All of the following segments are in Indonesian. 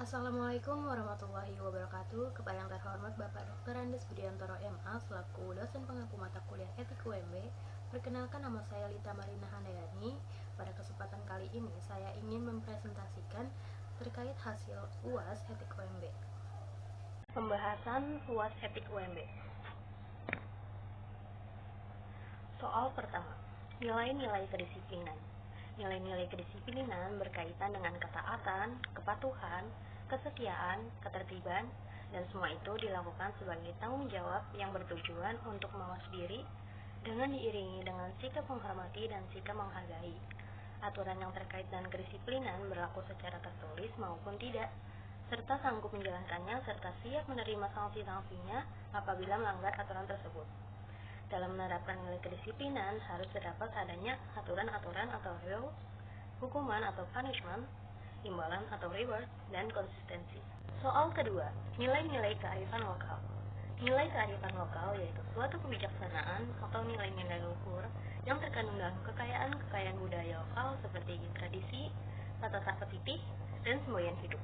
Assalamualaikum warahmatullahi wabarakatuh. Kepada yang terhormat Bapak Dr. Andes Budiantoro MA selaku dosen pengampu mata kuliah Etik UMB. Perkenalkan, nama saya Lita Marina Handayani. Pada kesempatan kali ini saya ingin mempresentasikan terkait hasil UAS Etik UMB. Pembahasan UAS Etik UMB. Soal pertama, nilai-nilai kedisiplinan. Nilai-nilai kedisiplinan berkaitan dengan ketaatan, kepatuhan, kesetiaan, ketertiban, dan semua itu dilakukan sebagai tanggung jawab yang bertujuan untuk mawas diri dengan diiringi dengan sikap menghormati dan sikap menghargai. Aturan yang terkait dengan kedisiplinan berlaku secara tertulis maupun tidak, serta sanggup menjalankannya serta siap menerima sanksi-sanksinya apabila melanggar aturan tersebut. Dalam menerapkan nilai kedisiplinan harus terdapat adanya aturan-aturan atau rules, hukuman atau punishment, imbalan atau reward, dan konsistensi. Soal kedua, nilai-nilai kearifan lokal. Nilai kearifan lokal yaitu suatu kebijaksanaan atau nilai-nilai luhur yang terkandung dalam kekayaan budaya lokal seperti tradisi, tata cara titih, dan semboyan hidup.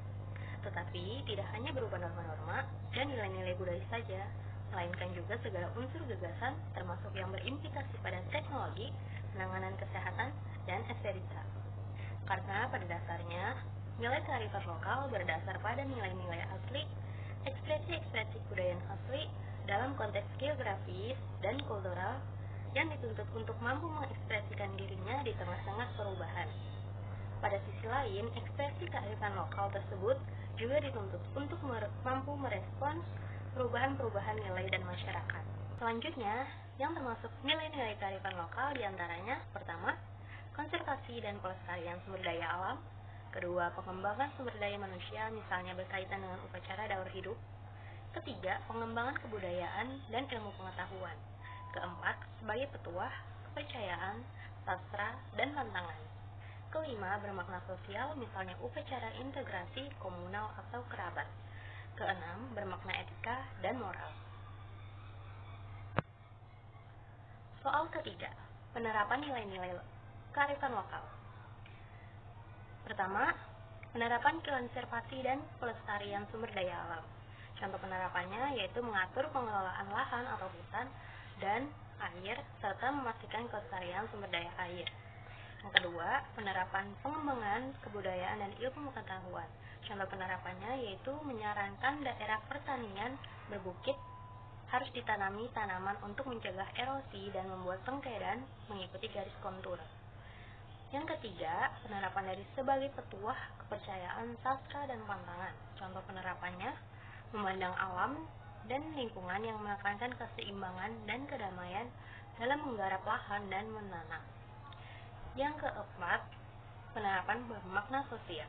Tetapi tidak hanya berupa norma-norma dan nilai-nilai budaya saja, melainkan juga segala unsur gagasan termasuk yang berimplikasi pada teknologi, penanganan kesehatan, dan estetika. Karena pada dasarnya, nilai kearifan lokal berdasar pada nilai-nilai asli, ekspresi-ekspresi kebudayaan asli dalam konteks geografis dan kultural yang dituntut untuk mampu mengekspresikan dirinya di tengah-tengah perubahan. Pada sisi lain, ekspresi kearifan lokal tersebut juga dituntut untuk mampu merespons perubahan-perubahan nilai dan masyarakat. Selanjutnya, yang termasuk nilai-nilai kearifan lokal diantaranya: pertama, konservasi dan pelestarian sumber daya alam; kedua, pengembangan sumber daya manusia misalnya berkaitan dengan upacara daur hidup; ketiga, pengembangan kebudayaan dan ilmu pengetahuan; keempat, sebagai petuah, kepercayaan, sastra, dan tantangan; kelima, bermakna sosial misalnya upacara integrasi komunal atau kerabat; keenam, bermakna etika dan moral. Soal ketiga, penerapan nilai-nilai kearifan lokal. Pertama, penerapan konservasi dan pelestarian sumber daya alam. Contoh penerapannya yaitu mengatur pengelolaan lahan atau hutan dan air serta memastikan kelestarian sumber daya air. Yang kedua, penerapan pengembangan kebudayaan dan ilmu pengetahuan. Contoh penerapannya yaitu menyarankan daerah pertanian berbukit harus ditanami tanaman untuk mencegah erosi dan membuat pengkedan mengikuti garis kontur. Yang ketiga, penerapan dari sebagai petuah, kepercayaan, sastra, dan pantangan. Contoh penerapannya, memandang alam dan lingkungan yang menekankan keseimbangan dan kedamaian dalam menggarap lahan dan menanam. Yang keempat, penerapan bermakna sosial.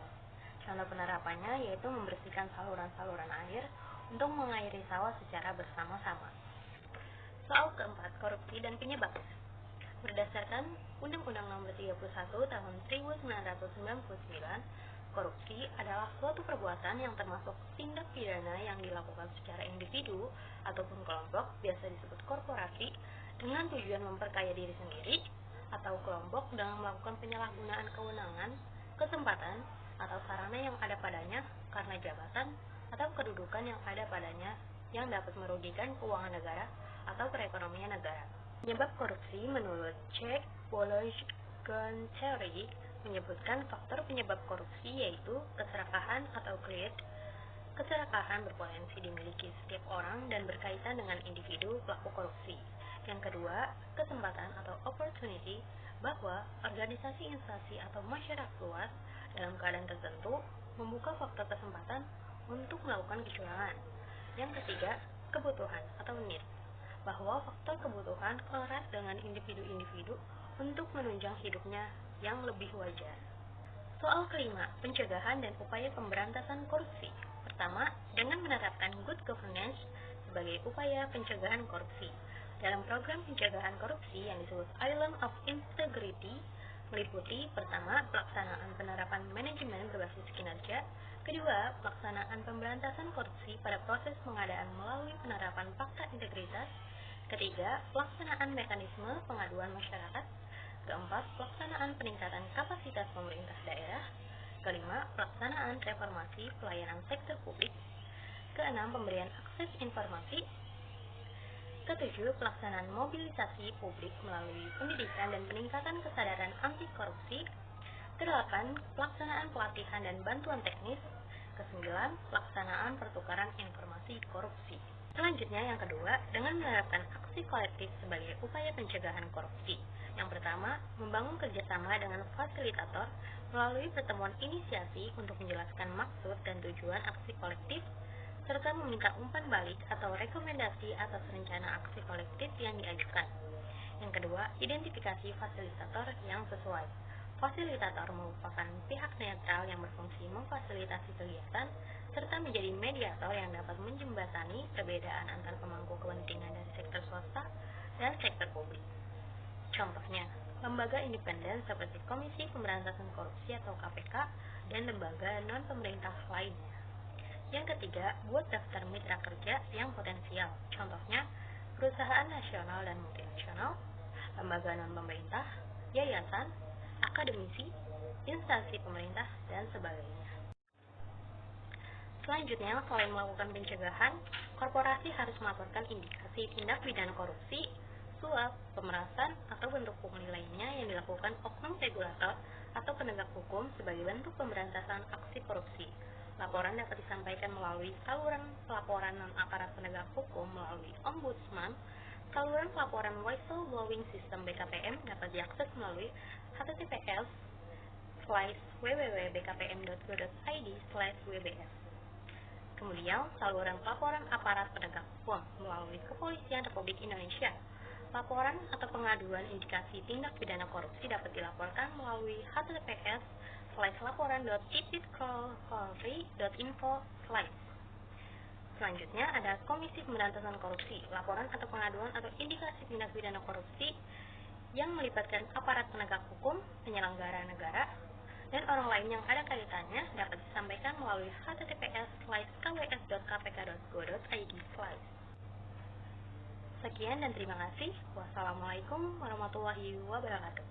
Contoh penerapannya yaitu membersihkan saluran-saluran air untuk mengairi sawah secara bersama-sama. Soal keempat, korupsi dan penyebabnya. Berdasarkan Undang-Undang Nomor 31 Tahun 1999, korupsi adalah suatu perbuatan yang termasuk tindak pidana yang dilakukan secara individu ataupun kelompok, biasa disebut korporasi, dengan tujuan memperkaya diri sendiri atau kelompok dengan melakukan penyalahgunaan kewenangan, kesempatan, atau sarana yang ada padanya karena jabatan atau kedudukan yang ada padanya yang dapat merugikan keuangan negara atau perekonomian negara. Penyebab korupsi menurut C. Wallace-Gontieri menyebutkan faktor penyebab korupsi yaitu keserakahan atau greed. Keserakahan berpotensi dimiliki setiap orang dan berkaitan dengan individu pelaku korupsi. Yang kedua, kesempatan atau opportunity, bahwa organisasi, instansi, atau masyarakat luas dalam keadaan tertentu membuka faktor kesempatan untuk melakukan kecurangan. Yang ketiga, kebutuhan atau need, bahwa faktor kebutuhan erat dengan individu-individu untuk menunjang hidupnya yang lebih wajar. Soal kelima, pencegahan dan upaya pemberantasan korupsi. Pertama, dengan menerapkan good governance sebagai upaya pencegahan korupsi. Dalam program pencegahan korupsi yang disebut Island of Integrity, meliputi pertama, pelaksanaan penerapan manajemen berbasis kinerja; kedua, pelaksanaan pemberantasan korupsi pada proses pengadaan melalui penerapan fakta integritas; ketiga, pelaksanaan mekanisme pengaduan masyarakat; keempat, pelaksanaan peningkatan kapasitas pemerintah daerah; Kelima, pelaksanaan reformasi pelayanan sektor publik. Keenam, pemberian akses informasi. Ketujuh, pelaksanaan mobilisasi publik melalui pendidikan dan peningkatan kesadaran anti korupsi. Kedelapan, pelaksanaan pelatihan dan bantuan teknis. Kesembilan, pelaksanaan pertukaran informasi korupsi. Selanjutnya yang kedua, dengan menerapkan aksi kolektif sebagai upaya pencegahan korupsi. Yang pertama, membangun kerjasama dengan fasilitator melalui pertemuan inisiasi untuk menjelaskan maksud dan tujuan aksi kolektif, serta meminta umpan balik atau rekomendasi atas rencana aksi kolektif yang diajukan. Yang kedua, identifikasi fasilitator yang sesuai. Fasilitator merupakan pihak netral yang berfungsi memfasilitasi kegiatan serta menjadi mediator yang dapat menjembatani perbedaan antar pemangku kepentingan dari sektor swasta dan sektor publik. Contohnya, lembaga independen seperti Komisi Pemberantasan Korupsi atau KPK dan lembaga non-pemerintah lainnya. Yang ketiga, buat daftar mitra kerja yang potensial. Contohnya, perusahaan nasional dan multinasional, lembaga non-pemerintah, yayasan, akademisi, instansi pemerintah, dan sebagainya. Selanjutnya, selain melakukan pencegahan, korporasi harus melaporkan indikasi tindak pidana korupsi, suap, pemerasan, atau bentuk pungli lainnya yang dilakukan oknum regulator atau penegak hukum sebagai bentuk pemberantasan aksi korupsi. Laporan dapat disampaikan melalui saluran pelaporan non-aparat penegak hukum melalui Ombudsman. Saluran pelaporan whistleblowing sistem BKPM dapat diakses melalui https://www.bkpm.go.id/wbs. Kemudian, saluran pelaporan aparat penegak hukum melalui Kepolisian Republik Indonesia. Laporan atau pengaduan indikasi tindak pidana korupsi dapat dilaporkan melalui https://laporan.tipidkolpolri.info/. Selanjutnya ada Komisi Pemberantasan Korupsi. Laporan atau pengaduan atau indikasi tindak pidana korupsi yang melibatkan aparat penegak hukum, penyelenggara negara, dan orang lain yang ada kaitannya dapat disampaikan melalui https://kws.kpk.go.id/. Sekian dan terima kasih. Wassalamualaikum warahmatullahi wabarakatuh.